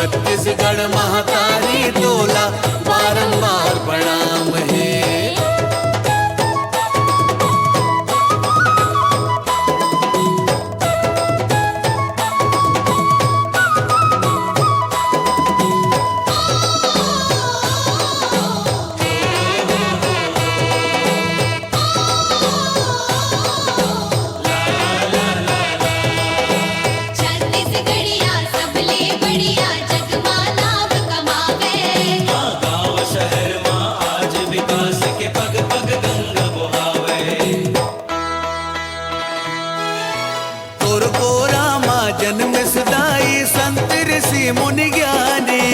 छत्तीसगढ़ महातारी तोला बारंबार प्रणाम है। जन्म सदाई संत ऋषि मुनि ज्ञानी,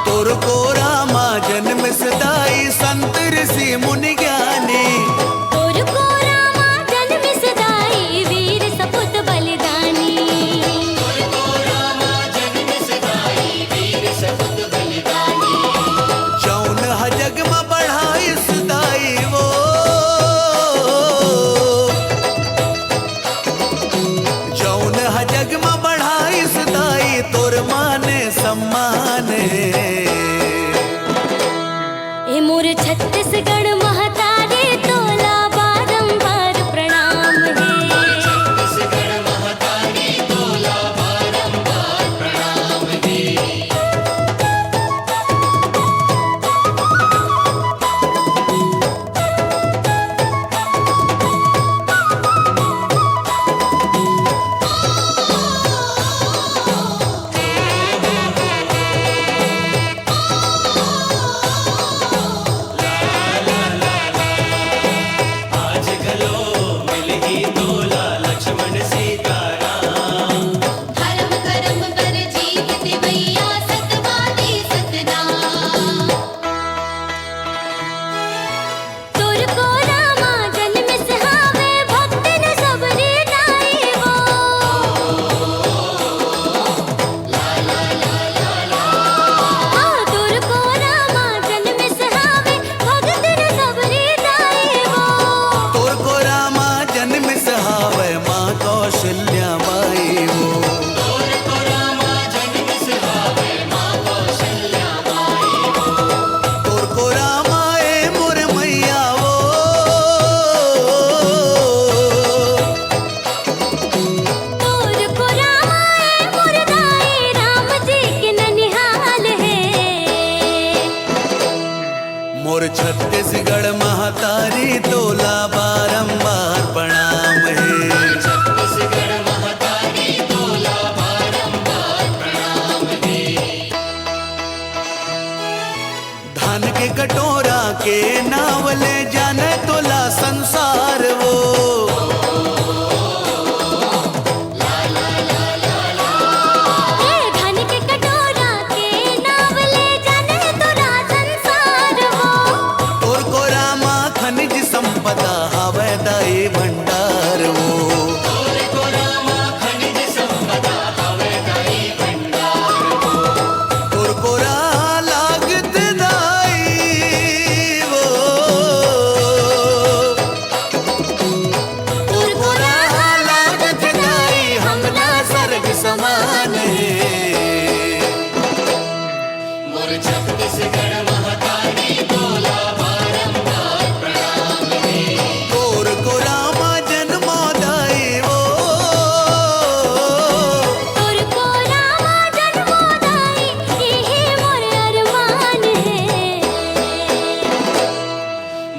तोर को रामा जन्म सदाई संत ऋषि मुनि ज्ञानी, तोर को रामा जन्म सदाई वीर सपूत बलिदानी, तोर को रामा जन्म सदाई वीर सपूत बलिदानी। जौन जग में बढ़ाई सदाई वो, जग में बढ़ाई सदाई तोर माने सम्मान ए मोर छत्तीसगढ़ महातारी तोला बारंबार प्रणाम है। छत्तीसगढ़ महातारी तोला बारंबार प्रणाम है। मोर छत्तीसगढ़ महातारी तोला बारंबार प्रणाम है। छत्तीसगढ़ महातारी तोला बारंबार प्रणाम है। धान के कटोरा के नावले जाने तोला संसार वो, भंडार वो, तोर को रामा खनिज संपदा हवे दाई भंडार वो, तोर को लागत दाई वो, तोर को लागत दाई हमला स्वर्ग समान है। मोर छत्तीसगढ़ महातारी तोला बारंबार प्रणाम है। तोर को रामा जन्मोदाई वो, तोर को रामा जन्मोदाई यही मोर अरमान है।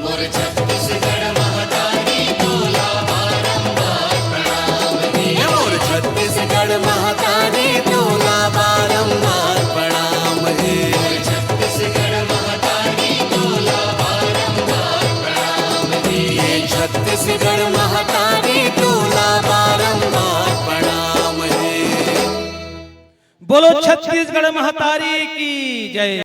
मोर छत्तीसगढ़ महातारी तोला बारंबार प्रणाम है। मोर छत्तीसगढ़ महातारी तोला बारंबार प्रणाम है। छत्तीसगढ़ महातारी तोला बारंबार प्रणाम है। छत्तीसगढ़ महातारी तोला बारंबार प्रणाम है। बोलो छत्तीसगढ़ महातारी की जय।